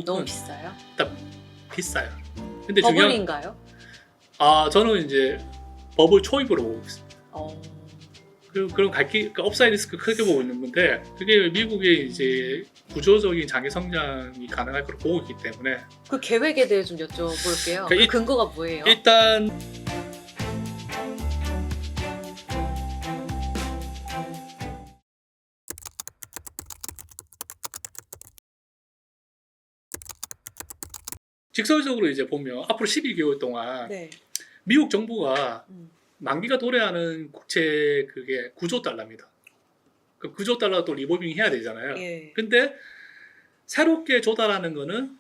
너무 비싸요? 일단 비싸요. 근데 중요한 버블인가요? 저는 이제 버블 초입으로 보고 있습니다. 어. 그럼 그러니까 업사이드 리스크 크게 보고 있는 건데 그게 미국의 이제 구조적인 장기 성장이 가능할 거로 보고 있기 때문에 그 계획에 대해 좀 여쭤볼게요. 그러니까 그 근거가 뭐예요? 일단 직설적으로 이제 보면 앞으로 12개월 동안 네. 미국 정부가 음. 만기가 도래하는 국채 그게 9조 달러입니다. 그 9조 달러 또 리볼빙 해야 되잖아요. 예. 근데 새롭게 조달하는 거는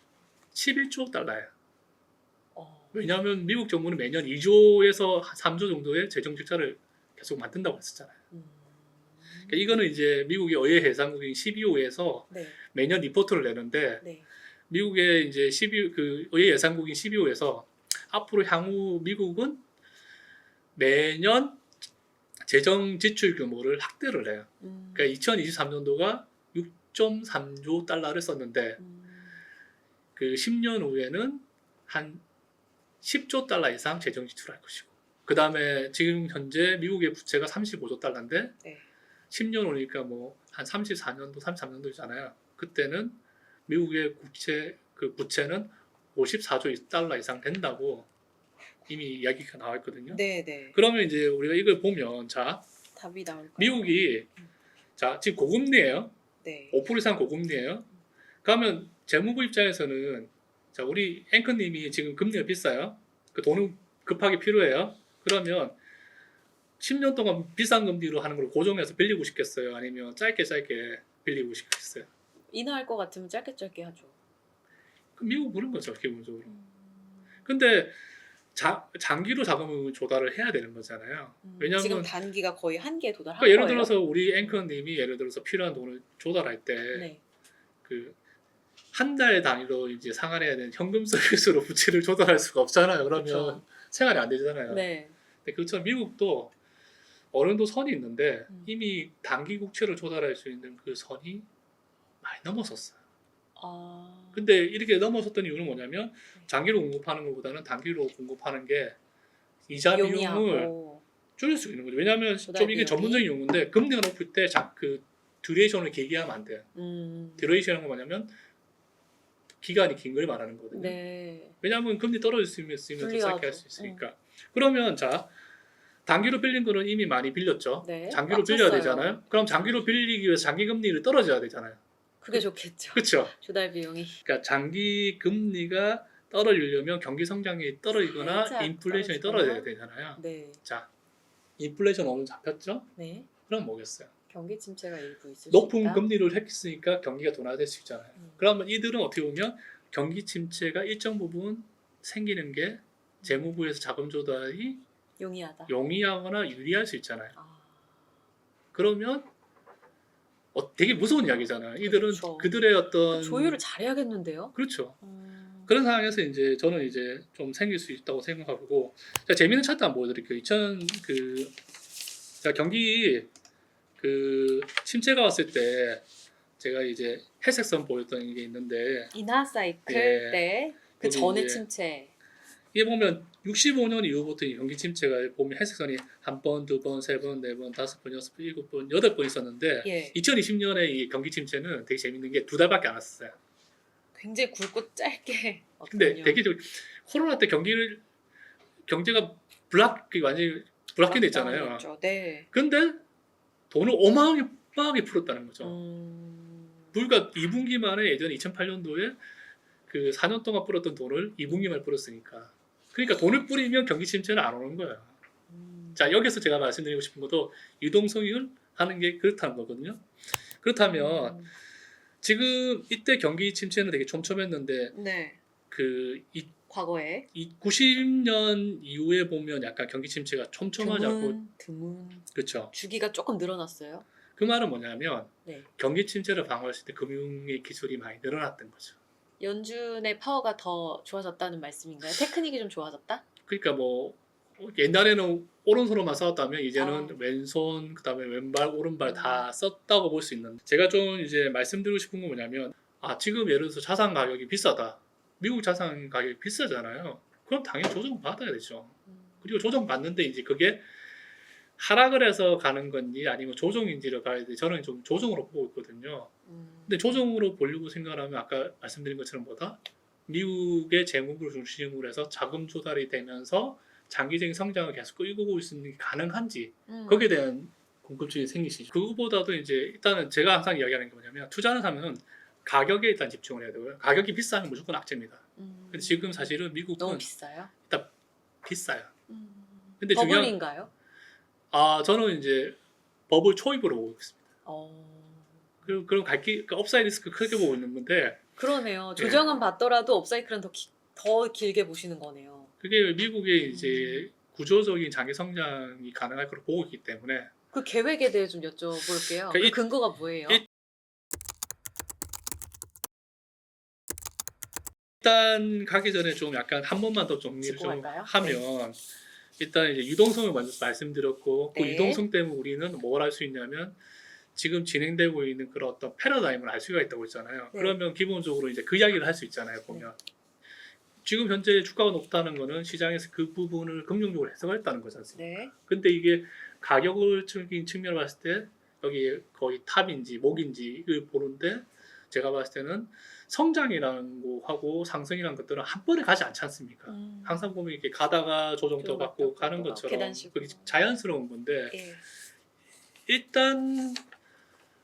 11조 달러예요. 왜냐하면 미국 정부는 매년 2조에서 3조 정도의 재정 적자를 계속 만든다고 했었잖아요. 그러니까 이거는 이제 미국의 의회 해상국인 12호에서 네. 매년 리포트를 내는데 네. 미국의 이제 그 의회 예산국인 12호에서 앞으로 향후 미국은 매년 재정 지출 규모를 확대를 해요. 그러니까 2023년도가 6.3조 달러를 썼는데 그 10년 후에는 한 10조 달러 이상 재정 지출할 것이고 그 다음에 지금 현재 미국의 부채가 35조 달러인데 네. 10년 오니까 뭐 한 34년도, 33년도잖아요. 그때는 미국의 부채는 54조 달러 이상 된다고 이미 이야기가 나와 있거든요. 네, 네. 그러면 이제 우리가 이걸 보면 자 답이 나올까요? 미국이 자 지금 고금리예요. 네. 5% 이상 고금리예요. 그러면 재무부 입장에서는 자 우리 앵커님이 지금 금리가 비싸요. 그 돈은 급하게 필요해요. 그러면 10년 동안 비싼 금리로 하는 걸 고정해서 빌리고 싶겠어요? 아니면 짧게 빌리고 싶겠어요? 인하할 것 같으면 짧게 하죠. 그럼 미국 그런 거죠 기본적으로. 근데 장기로 자금을 조달을 해야 되는 거잖아요. 왜냐하면 지금 단기가 거의 한계에 도달한 그러니까 예를 거예요. 들어서 우리 앵커님이 예를 들어서 필요한 돈을 조달할 때 네. 그 한 달 단위로 이제 상환해야 되는 현금 서비스로 부채를 조달할 수가 없잖아요. 그러면 그쵸. 생활이 안 되잖아요. 네. 근데 그렇죠. 미국도 어느 정도 선이 있는데 음. 이미 단기 국채를 조달할 수 있는 그 선이 많이 넘어섰어요. 아. 근데 이렇게 넘어섰던 이유는 뭐냐면 장기로 공급하는 것보다는 단기로 공급하는 게 이자 비용을 용이하고. 줄일 수 있는 거죠. 왜냐하면 조달 좀 이게 비용이? 전문적인 용어인데 금리가 높을 때 그 듀레이션을 길게 하면 안 돼요. 듀레이션은 뭐냐면 기간이 긴 걸 말하는 거거든요. 네. 왜냐하면 금리 떨어질 수 있으면 더 불리하죠. 짧게 할 수 있으니까. 그러면 자 단기로 빌린 거는 이미 많이 빌렸죠. 네. 장기로 꽉 빌려야 찼어요. 되잖아요. 그럼 장기로 빌리기 위해서 장기 금리를 떨어져야 되잖아요. 그게 좋겠죠. 그렇죠. 조달 비용이. 그러니까 장기 금리가 떨어지려면 경기 성장이 떨어지거나 살짝 인플레이션이 떨어지거나. 떨어져야 되잖아요. 네. 자, 인플레이션 어느 정도 잡혔죠? 네. 그럼 뭐겠어요? 경기 침체가 일부 있을 수 높은 있다. 금리를 했으니까 경기가 둔화될 수 있잖아요. 그러면 이들은 어떻게 보면 경기 침체가 일정 부분 생기는 게 재무부에서 자금 조달이 용이하다. 용이하거나 유리할 수 있잖아요. 아. 그러면 되게 무서운 이야기잖아요. 이들은 그렇죠. 그들의 어떤 조율을 잘해야겠는데요. 그렇죠. 그런 상황에서 이제 저는 이제 좀 생길 수 있다고 생각하고 제가 재미있는 차트 한번 보여드릴게요. 제가 경기 침체가 왔을 때 제가 이제 회색선 보였던 게 있는데 인하 사이클 예. 때 그 거기 전에 이제 침체. 이게 보면 65년 이후부터 이 경기 침체가 보면 회색선이 한 번, 두 번, 세 번, 네 번, 다섯 번, 여섯 번, 일곱 번, 여덟 번 있었는데 예. 2020년에 이 경기 침체는 되게 재밌는 게 2달밖에 안 왔어요. 굉장히 굵고 짧게. 근데 왔거든요. 되게 코로나 때 경제가 완전히 불확인돼 있잖아요. 락다운이었죠. 네. 근데 돈을 어마어마하게 풀었다는 거죠. 불과 2분기 만에 예전 2008년도에 그 4년 동안 풀었던 돈을 2분기만 풀었으니까. 그러니까 돈을 뿌리면 경기 침체는 안 오는 거예요. 자, 여기서 제가 말씀드리고 싶은 것도 유동성을 하는 게 그렇다는 거거든요. 그렇다면 지금 이때 경기 침체는 되게 촘촘했는데 네. 이 과거에 90년 이후에 보면 약간 경기 침체가 촘촘하지 않고 드문 그렇죠. 주기가 조금 늘어났어요. 그 말은 뭐냐면 네. 경기 침체를 방어했을 때 금융의 기술이 많이 늘어났던 거죠. 연준의 파워가 더 좋아졌다는 말씀인가요? 테크닉이 좀 좋아졌다? 그러니까 뭐 옛날에는 오른손으로만 싸웠다면 이제는 아. 왼손 그다음에 왼발 오른발 다 썼다고 볼 수 있는. 제가 좀 이제 말씀드리고 싶은 건 뭐냐면 지금 예를 들어서 자산 가격이 비싸다. 미국 자산 가격이 비싸잖아요. 그럼 당연히 조정 받아야 되죠. 그리고 조정 받는데 이제 그게 하락을 해서 가는 건지 아니면 조정인지를 봐야 돼. 저는 좀 조정으로 보고 있거든요. 근데 조정으로 보려고 생각하면 아까 말씀드린 것처럼 뭐다? 미국의 재무부를 중심으로 해서 자금 조달이 되면서 장기적인 성장을 계속 끌고 오고 있는 게 가능한지 거기에 대한 궁금증이 생기시죠. 그거보다도 이제 일단은 제가 항상 이야기하는 게 뭐냐면 투자하는 사람은 가격에 일단 집중을 해야 되고요. 가격이 비싸면 무조건 악재입니다. 근데 지금 사실은 미국은 너무 비싸요? 일단 비싸요. 근데 중요한 버블인가요? 저는 이제 버블 초입으로 보고 있습니다. 그럼 그러니까 업사이드 리스크 크게 보고 있는 건데 그러네요. 예. 조정은 받더라도 업사이클은 더 길게 보시는 거네요. 그게 미국의 이제 구조적인 장기 성장이 가능할 거로 보고 있기 때문에 그 계획에 대해 좀 여쭤볼게요. 그러니까 그 근거가 뭐예요? 일단 가기 전에 좀 약간 한 번만 더 정리를 짚고 좀 갈까요? 하면 일단 이제 유동성을 먼저 말씀드렸고 그 네. 유동성 때문에 우리는 뭘 할 수 있냐면 지금 진행되고 있는 그런 어떤 패러다임을 알 수가 있다고 했잖아요. 네. 그러면 기본적으로 이제 그 이야기를 할 수 있잖아요. 보면 지금 현재 주가가 높다는 거는 시장에서 그 부분을 긍정적으로 해석했다는 거지 않습니까? 네. 근데 이게 가격적인 측면을 봤을 때 여기 거의 탑인지 목인지를 보는데 제가 봤을 때는 성장이라는 거하고 상승이라는 것들은 한 번에 가지 않지 않습니까? 항상 보면 이렇게 가다가 조정도 받고 가는 것처럼 계단식으로. 그게 자연스러운 건데 예. 일단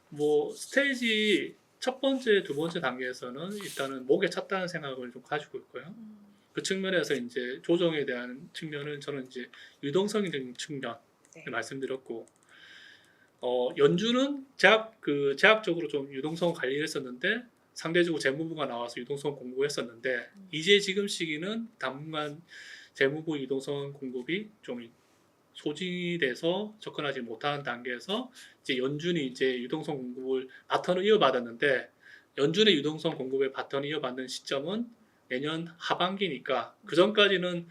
뭐 스테이지 첫 번째, 두 번째 단계에서는 일단은 목에 찼다는 생각을 좀 가지고 있고요. 그 측면에서 이제 조정에 대한 측면은 저는 이제 유동성적인 측면 네. 말씀드렸고 연준은 제약적으로 좀 유동성 관리를 했었는데 상대적으로 재무부가 나와서 유동성 공급했었는데 이제 지금 시기는 당분간 재무부 유동성 공급이 좀 소진이 돼서 접근하지 못하는 단계에서 이제 연준이 이제 유동성 공급을 바턴을 이어받았는데 연준의 유동성 공급의 바턴을 이어받는 시점은 내년 하반기니까 그 전까지는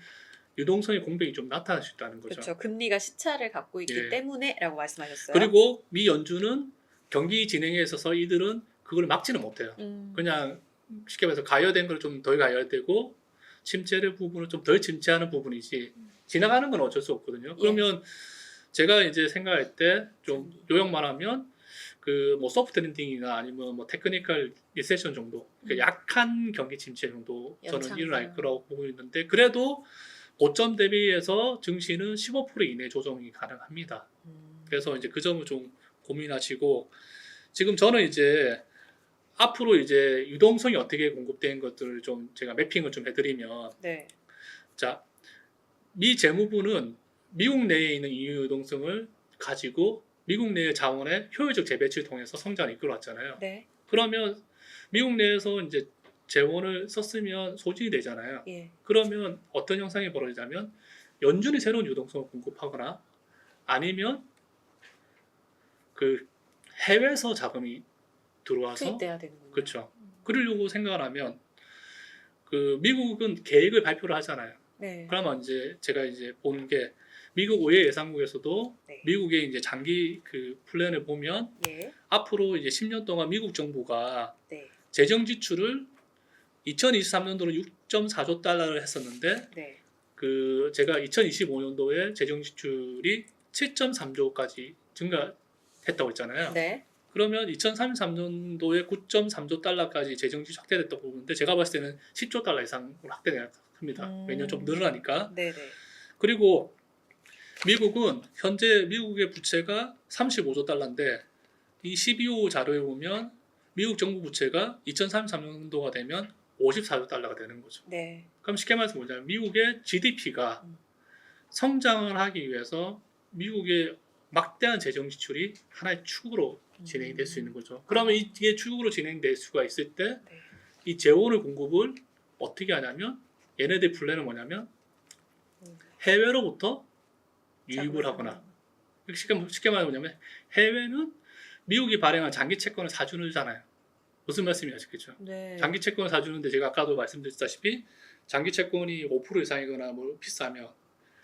유동성의 공백이 좀 나타날 수 있다는 거죠. 그렇죠. 금리가 시차를 갖고 있기 예. 때문에라고 말씀하셨어요. 그리고 미 연준은 경기 진행에 있어서 이들은 그걸 막지는 못해요. 그냥 쉽게 말해서 가열된 걸 좀 덜 가열되고 침체의 부분을 좀 덜 침체하는 부분이지 지나가는 건 어쩔 수 없거든요. 그러면 제가 이제 생각할 때 좀 요약만 하면 그 뭐 소프트 랜딩이나 아니면 뭐 테크니컬 리세션 정도 그러니까 약한 경기 침체 정도 저는 일어날 거라고 보고 있는데 그래도 고점 대비해서 증시는 15% 이내 조정이 가능합니다. 그래서 이제 그 점을 좀 고민하시고 지금 저는 이제 앞으로 이제 유동성이 어떻게 공급되는 것들을 좀 제가 매핑을 좀 해드리면 네. 자, 미 재무부는 미국 내에 있는 이 유동성을 가지고 미국 내의 자원의 효율적 재배치를 통해서 성장을 이끌어왔잖아요. 네. 그러면 미국 내에서 이제 재원을 썼으면 소진이 되잖아요. 예. 그러면 어떤 현상이 벌어지냐면 연준이 새로운 유동성을 공급하거나 아니면 그 해외에서 자금이 들어와서 투입돼야 되는군요. 그렇죠. 그러려고 생각을 하면 그 미국은 계획을 발표를 하잖아요. 네. 그러면 이제 제가 이제 보는 게 미국 의회 예산국에서도 네. 미국의 이제 장기 그 플랜을 보면 예. 앞으로 이제 10년 동안 미국 정부가 네. 재정 지출을 2023년도로 6.4조 달러를 했었는데 네. 그 제가 2025년도에 재정 지출이 7.3조까지 증가했다고 했잖아요. 네. 그러면 2033년도에 9.3조 달러까지 재정 지출 확대됐다고 보는데 제가 봤을 때는 10조 달러 이상으로 확대가 큽니다. 매년 좀 늘어나니까. 네, 네. 그리고 미국은 현재 미국의 부채가 35조 달러인데 이 12호 자료에 보면 미국 정부 부채가 2033년도가 되면 54조 달러가 되는 거죠. 네. 그럼 쉽게 말해서 뭐냐면 미국의 GDP가 성장을 하기 위해서 미국의 막대한 재정 지출이 하나의 축으로 진행이 될 수 있는 거죠. 그러면 이게 축으로 진행될 수가 있을 때 이 재원을 공급을 어떻게 하냐면 얘네들 플랜은 뭐냐면 해외로부터 유입을 하거나 쉽게 말하면 뭐냐면 해외는 미국이 발행한 장기 채권을 사주잖아요. 무슨 말씀인지 아시겠죠? 네. 장기 채권을 사주는데 제가 아까도 말씀드렸다시피 장기 채권이 5% 이상이거나 뭐 비싸면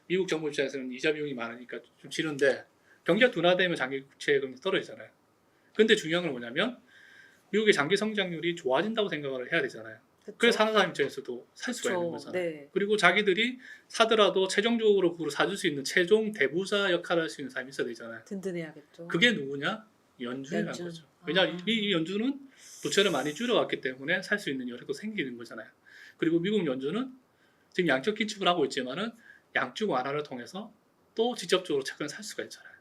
미국 정부 입장에서는 이자 비용이 많으니까 좀 지른데 경기가 둔화되면 장기 채권이 떨어지잖아요. 근데 중요한 건 뭐냐면 미국의 장기 성장률이 좋아진다고 생각을 해야 되잖아요. 그래서 사는 사람 입장에서도 살 수가 있는 거잖아요. 네. 그리고 자기들이 사더라도 최종적으로 그걸 사줄 수 있는 최종 대부자 역할을 할 수 있는 사람이 있어야 되잖아요. 든든해야겠죠. 그게 누구냐? 연준이라는 연준. 거죠. 왜냐하면 이 연준은 부채를 많이 줄여왔기 때문에 살 수 있는 여력도 생기는 거잖아요. 그리고 미국 연준은 지금 양적 기축을 하고 있지만은 양적 완화를 통해서 또 직접적으로 채권을 살 수가 있잖아요.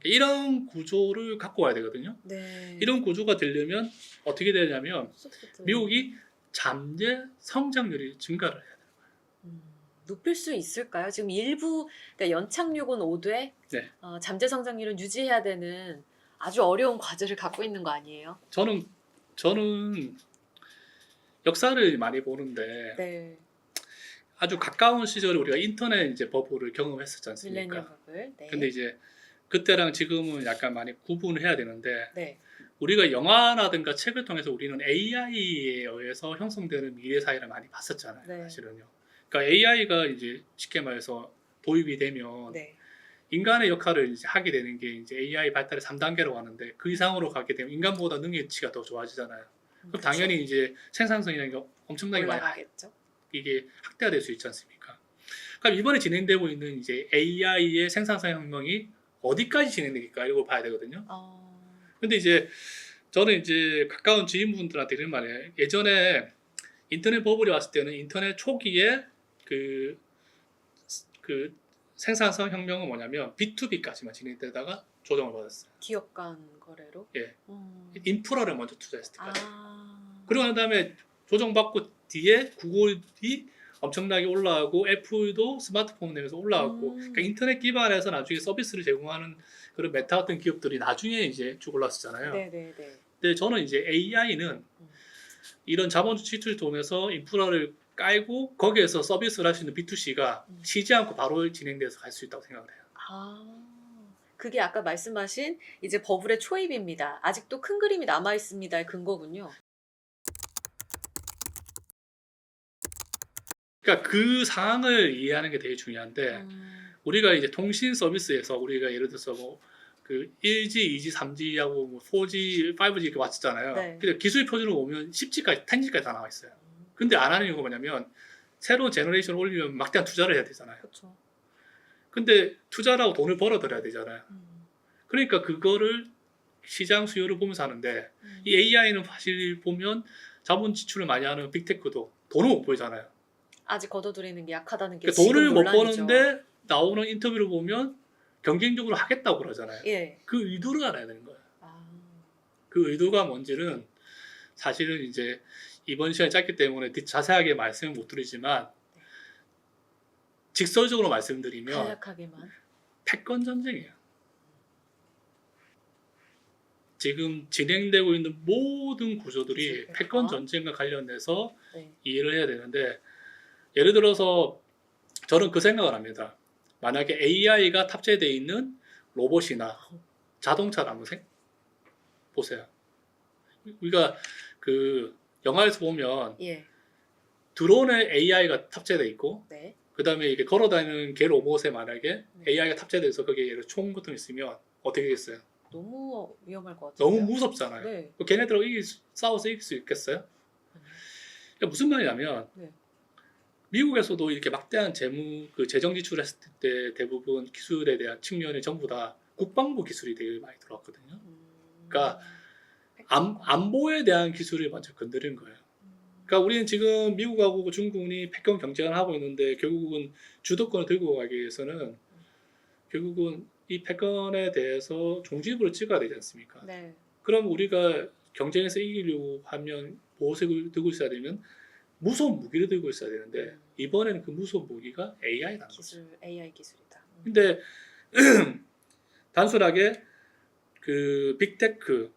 이런 구조를 갖고 와야 되거든요. 네. 이런 구조가 되려면 어떻게 되냐면 소프트. 미국이 잠재 성장률이 증가를 해야 돼요. 높일 수 있을까요? 지금 일부 그러니까 연착륙은 5돼 네. 잠재 성장률은 유지해야 되는 아주 어려운 과제를 갖고 있는 거 아니에요? 저는 역사를 많이 보는데 네. 아주 가까운 시절에 우리가 인터넷 이제 버블을 경험했었지 않습니까? 밀레니엄 버블. 네. 근데 이제 그때랑 지금은 약간 많이 구분을 해야 되는데 네. 우리가 영화라든가 책을 통해서 우리는 AI에 의해서 형성되는 미래 사회를 많이 봤었잖아요. 네. 사실은요. 그러니까 AI가 이제 쉽게 말해서 도입이 되면 네. 인간의 역할을 이제 하게 되는 게 이제 AI 발달의 3단계로 가는데 그 이상으로 가게 되면 인간보다 능력치가 더 좋아지잖아요. 그럼 당연히 이제 생산성이라는 게 엄청나게 많이 올라가겠죠. 이게 확대가 될 수 있지 않습니까? 그럼 이번에 진행되고 있는 이제 AI의 생산성 혁명이 어디까지 진행될까 이걸 봐야 되거든요. 근데 이제 저는 이제 가까운 지인분들한테 이런 말이에요. 예전에 인터넷 버블이 왔을 때는 인터넷 초기에 그 생산성 혁명은 뭐냐면 B2B까지만 진행되다가 조정을 받았어요. 기업 간 거래로. 예. 인프라를 먼저 투자했을 때까지. 아. 그러고 난 다음에 조정받고 뒤에 구글이 엄청나게 올라가고 애플도 스마트폰 내면서 올라갔고 그러니까 인터넷 기반에서 나중에 서비스를 제공하는 그런 메타 같은 기업들이 나중에 이제 쭉 올랐었잖아요. 네네네. 근데 저는 이제 AI는 이런 자본주의 시초를 통해서 인프라를 깔고 거기에서 서비스를 할 수 있는 B2C가 쉬지 않고 바로 진행돼서 갈 수 있다고 생각을 해요. 그게 아까 말씀하신 이제 버블의 초입입니다. 아직도 큰 그림이 남아 있습니다의 근거군요. 그러니까 그 상황을 이해하는 게 되게 중요한데 우리가 이제 통신 서비스에서 우리가 예를 들어서 뭐 그 1G, 2G, 3G하고 뭐 4G, 5G 이렇게 왔었잖아요. 네. 근데 기술 표준을 보면 10G까지, 10G까지 다 나와 있어요. 근데 안 하는 이유가 뭐냐면 새로운 제너레이션을 올리면 막대한 투자를 해야 되잖아요. 그렇죠. 근데 투자라고 돈을 벌어들여야 되잖아요. 그러니까 그거를 시장 수요를 보면서 하는데 이 AI는 사실 보면 자본 지출을 많이 하는 빅테크도 돈을 못 벌잖아요. 아직 걷어들이는 게 약하다는 게 그러니까 지금 돈을 못 논란이죠. 버는데 나오는 인터뷰를 보면 경쟁적으로 하겠다고 그러잖아요. 예. 그 의도를 알아야 되는 거예요. 아. 그 의도가 뭔지는 사실은 이제 이번 시간이 짧기 때문에 자세하게 말씀을 못 드리지만 직설적으로 말씀드리면 간략하게만. 패권 전쟁이에요. 지금 진행되고 있는 모든 구조들이 그치, 패권 전쟁과 관련돼서 네. 이해를 해야 되는데 예를 들어서 저는 그 생각을 합니다. 만약에 AI가 탑재되어 있는 로봇이나 자동차를 한번 보세요. 우리가 그 영화에서 보면 예. 드론에 AI가 탑재되어 있고 네. 그 다음에 이게 걸어다니는 개 로봇에 만약에 AI가 탑재돼서 거기에 예를 총 같은 거 있으면 어떻게 되겠어요? 너무 위험할 것 같아요. 너무 무섭잖아요. 네. 걔네들하고 싸워서 이길 수 있겠어요? 그러니까 무슨 말이냐면 네. 미국에서도 이렇게 막대한 재정 지출을 했을 때 대부분 기술에 대한 측면이 전부 다 국방부 기술이 되게 많이 들어왔거든요. 그러니까 안보에 대한 기술을 먼저 건드린 거예요. 그러니까 우리는 지금 미국하고 중국이 패권 경쟁을 하고 있는데 결국은 주도권을 들고 가기 위해서는 결국은 이 패권에 대해서 종지부를 찍어야 되지 않습니까? 네. 그럼 우리가 경쟁에서 이기려고 하면 보호색을 들고 있어야 되면 무서운 무기를 들고 있어야 되는데 이번에는 그 무서운 무기가 AI라는 거죠. AI 기술이다. 근데 단순하게 그 빅테크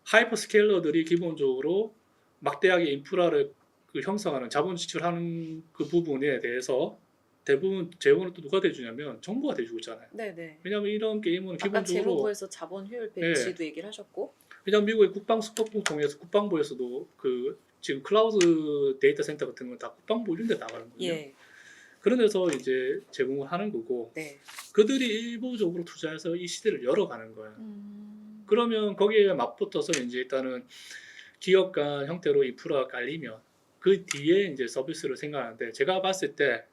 하이퍼스케일러들이 기본적으로 막대하게 인프라를 형성하는 자본 지출하는 그 부분에 대해서 대부분 재원을 또 누가 대주냐면 정부가 대주고 있잖아요. 네네. 왜냐하면 이런 게임은 아까 기본적으로 재무부에서 자본 효율 배치도 얘기를 하셨고. 왜냐하면 미국의 국방 수법을 통해서 국방부에서도 그 지금 클라우드 데이터 센터 같은 건 다 국방부 이런 데 나가는 거예요. 예. 그런 데서 이제 제공을 하는 거고 네. 그들이 일부적으로 투자해서 이 시대를 열어가는 거예요. 그러면 거기에 맞붙어서 이제 일단은 기업 간 형태로 인프라가 깔리면 그 뒤에 이제 서비스를 생각하는데 제가 봤을 때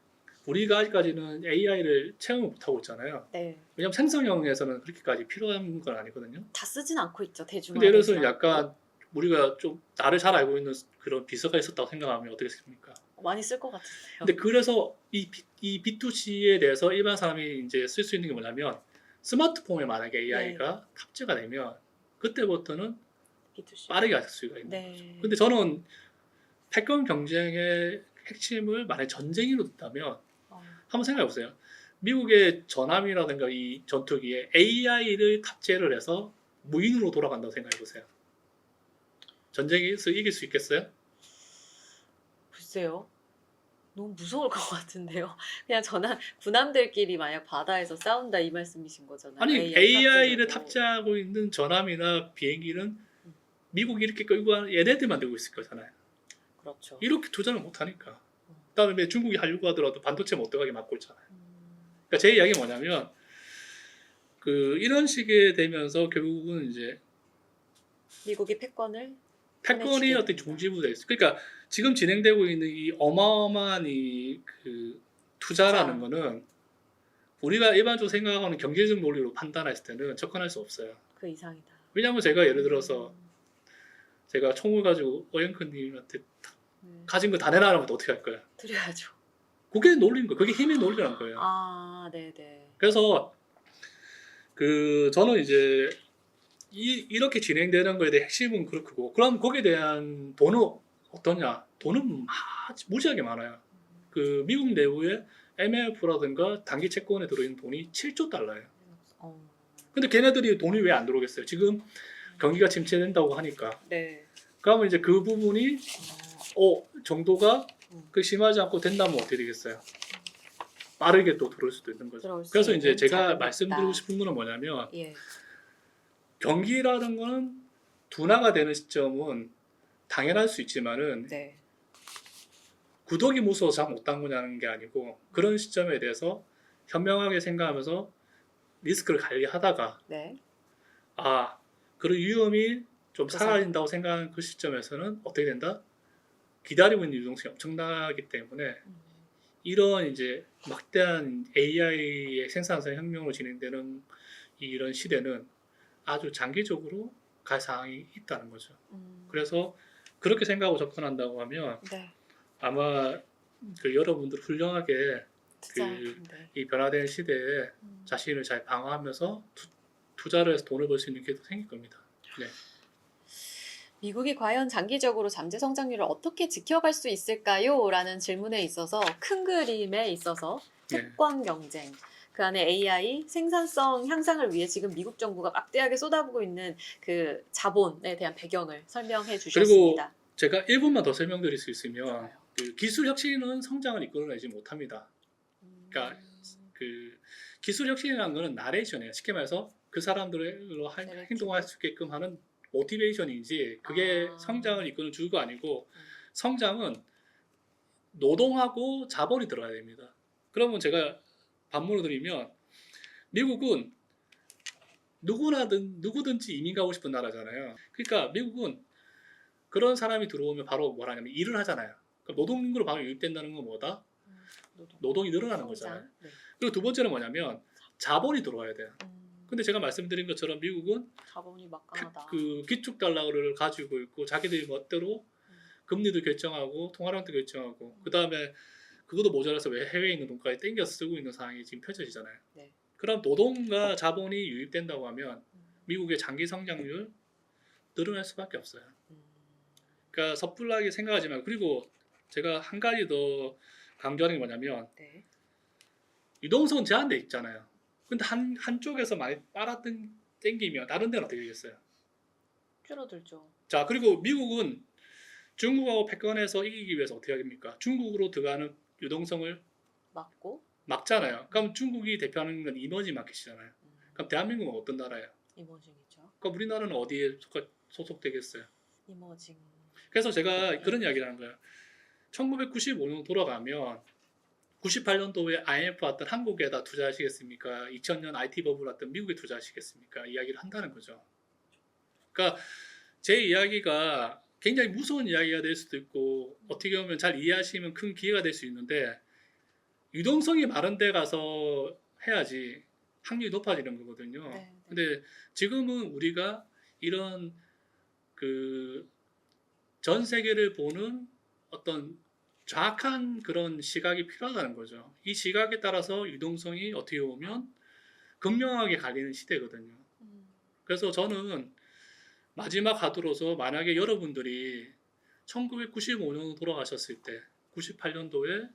우리가 아직까지는 AI를 체험을 못하고 있잖아요. 네. 왜냐면 생성형에서는 그렇게까지 필요한 건 아니거든요. 다 쓰진 않고 있죠. 근데 예를 대중화되지 들어서 않고. 약간 우리가 좀 나를 잘 알고 있는 그런 비서가 있었다고 생각하면 어떻게 생각합니까? 많이 쓸 것 같은데요. 근데 그래서 이 B2C에 대해서 일반 사람이 이제 쓸 수 있는 게 뭐냐면 스마트폰에 만약에 AI가 탑재가 되면 그때부터는 B2C. 빠르게 할 수가 있는 네. 거죠. 근데 저는 패권 경쟁의 핵심을 만약 전쟁으로 둔다면 한번 생각해 보세요. 미국의 전함이라든가 이 전투기에 AI를 탑재를 해서 무인으로 돌아간다고 생각해 보세요. 전쟁에서 이길 수 있겠어요? 글쎄요. 너무 무서울 것 같은데요. 그냥 전함 군함들끼리 만약 바다에서 싸운다 이 말씀이신 거잖아요. 아니 AI AI를 탑재되고. 탑재하고 있는 전함이나 비행기는 미국이 이렇게 끌고 가는 얘네들만 들고 있을 거잖아요. 그렇죠. 이렇게 투자를 못 하니까. 그다음에 중국이 하려고 하더라도 반도체 못 들어가게 막고 있잖아요. 음, 그러니까 제 이야기가 뭐냐면 이런 식이 되면서 결국은 이제 미국이 패권을 패권이 꺼내지게 어떤 됩니다. 중지부돼 있어요. 그러니까 지금 진행되고 있는 이 어마어마한 이 투자라는 거는 우리가 일반적으로 생각하는 경제적 논리로 판단했을 때는 접근할 수 없어요. 그 이상이다. 왜냐하면 제가 예를 들어서 제가 총을 가지고 어영크님한테 가진 거 다 내놔라면 어떻게 할 거예요? 드려야죠. 그게 논리인 거예요. 그게 힘의 논리라는 거예요. 아, 네네. 그래서 저는 이제 이렇게 진행되는 거에 대해 핵심은 그렇고 그럼 거기에 대한 돈은 어떠냐? 돈은 무지하게 많아요. 미국 내부에 MLF라든가 단기 채권에 들어있는 돈이 7조 달러예요. 근데 걔네들이 돈이 왜 안 들어오겠어요? 지금 경기가 침체된다고 하니까. 네. 그러면 이제 그 부분이 정도가 심하지 않고 된다면 어떻게 되겠어요? 빠르게 또 들어올 수도 있는 거죠. 들어올 수 그래서 이제 있는 제가 자금이 말씀드리고 있다. 싶은 거는 뭐냐면 예. 경기라는 거는 둔화가 되는 시점은 당연할 수 있지만은 네. 구독이 무서워서 잘 못 담그냐는 게 아니고 그런 시점에 대해서 현명하게 생각하면서 리스크를 관리하다가 네. 그런 위험이 좀 사라진다고 생각하는 그 시점에서는 어떻게 된다? 기다리고 있는 유동성이 엄청나기 때문에 이런 이제 막대한 AI의 생산성 혁명으로 진행되는 이런 시대는 아주 장기적으로 갈 사항이 있다는 거죠. 그래서 그렇게 생각하고 접근한다고 하면 네. 아마 여러분들 훌륭하게 투자하는데. 이 변화된 시대에 자신을 잘 방어하면서 투자를 해서 돈을 벌 수 있는 기회도 생길 겁니다. 네. 미국이 과연 장기적으로 잠재 성장률을 어떻게 지켜갈 수 있을까요? 라는 질문에 있어서 큰 그림에 있어서 패권 경쟁, 그 안에 AI 생산성 향상을 위해 지금 미국 정부가 막대하게 쏟아부고 있는 그 자본에 대한 배경을 설명해 주셨습니다. 그리고 제가 1분만 더 설명드릴 수 있으면 좋아요. 기술 혁신은 성장을 이끌어내지 못합니다. 그러니까 기술 혁신이라는 것은 나레이션이에요. 쉽게 말해서 그 사람들로 행동할 수 있게끔 하는 모티베이션이지 그게 성장을 이끄는 주가 아니고 성장은 노동하고 자본이 들어야 됩니다. 그러면 제가 반문을 드리면 미국은 누구든지 이민 가고 싶은 나라잖아요. 그러니까 미국은 그런 사람이 들어오면 바로 뭐라냐면 일을 하잖아요. 그러니까 노동인구로 바로 유입된다는 건 뭐다? 노동이 늘어나는 거잖아요. 네. 그리고 두 번째는 뭐냐면 자본이 들어와야 돼요. 근데 제가 말씀드린 것처럼 미국은 자본이 막강하다. 기축 달러를 가지고 있고 자기들이 멋대로 금리도 결정하고 통화량도 결정하고 그 다음에 그것도 모자라서 왜 해외에 있는 돈까지 땡겨 쓰고 있는 상황이 지금 펼쳐지잖아요. 네. 그럼 노동과 자본이 유입된다고 하면 미국의 장기 성장률 늘어날 수밖에 없어요. 그러니까 섣불하게 생각하지 말고 그리고 제가 한 가지 더 강조하는 게 뭐냐면 유동성은 제한돼 있잖아요. 근데 한쪽에서 많이 땡기면 다른 데는 어떻게 되겠어요? 줄어들죠. 자, 그리고 미국은 중국하고 패권에서 이기기 위해서 어떻게 합니까? 중국으로 들어가는 유동성을 막잖아요. 그럼 중국이 대표하는 건 이머징 마켓이잖아요. 그럼 대한민국은 어떤 나라예요? 이머징이죠. 그럼 우리나라는 어디에 소속되겠어요? 이머징. 그래서 제가 그런 이야기를 하는 거예요. 1995년 돌아가면 98년도에 IMF 왔던 한국에다 투자하시겠습니까? 2000년 IT 버블 왔던 미국에 투자하시겠습니까? 이야기를 한다는 거죠. 그러니까 제 이야기가 굉장히 무서운 이야기가 될 수도 있고 어떻게 보면 잘 이해하시면 큰 기회가 될 수 있는데 유동성이 많은 데 가서 해야지 확률이 높아지는 거거든요. 네, 네. 근데 지금은 우리가 이런 그 전 세계를 보는 어떤 정확한 그런 시각이 필요하다는 거죠. 이 시각에 따라서 유동성이 어떻게 보면 극명하게 갈리는 시대거든요. 그래서 저는 마지막 하두로서 만약에 여러분들이 1995년 돌아가셨을 때 98년도에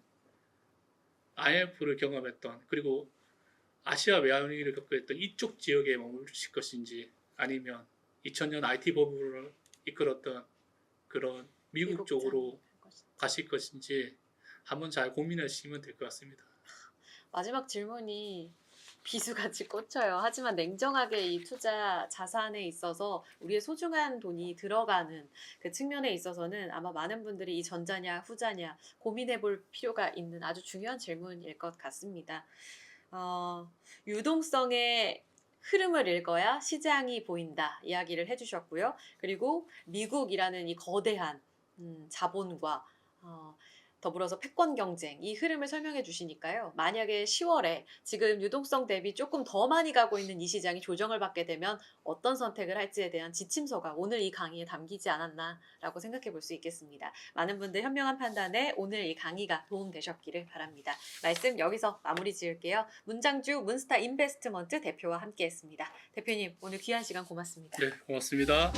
IMF를 경험했던 그리고 아시아 외환위기를 겪었던 이쪽 지역에 머무르실 것인지 아니면 2000년 IT 버블을 이끌었던 그런 미국 쪽으로 가실 것인지 한번 잘 고민하시면 될 것 같습니다. 마지막 질문이 비수같이 꽂혀요. 하지만 냉정하게 이 투자 자산에 있어서 우리의 소중한 돈이 들어가는 그 측면에 있어서는 아마 많은 분들이 이 전자냐 후자냐 고민해 볼 필요가 있는 아주 중요한 질문일 것 같습니다. 유동성의 흐름을 읽어야 시장이 보인다 이야기를 해주셨고요. 그리고 미국이라는 이 거대한 자본과 더불어서 패권 경쟁 이 흐름을 설명해 주시니까요. 만약에 10월에 지금 유동성 대비 조금 더 많이 가고 있는 이 시장이 조정을 받게 되면 어떤 선택을 할지에 대한 지침서가 오늘 이 강의에 담기지 않았나라고 생각해 볼 수 있겠습니다. 많은 분들 현명한 판단에 오늘 이 강의가 도움되셨기를 바랍니다. 말씀 여기서 마무리 지을게요. 문장주 문스타 인베스트먼트 대표와 함께했습니다. 대표님 오늘 귀한 시간 고맙습니다. 네, 고맙습니다.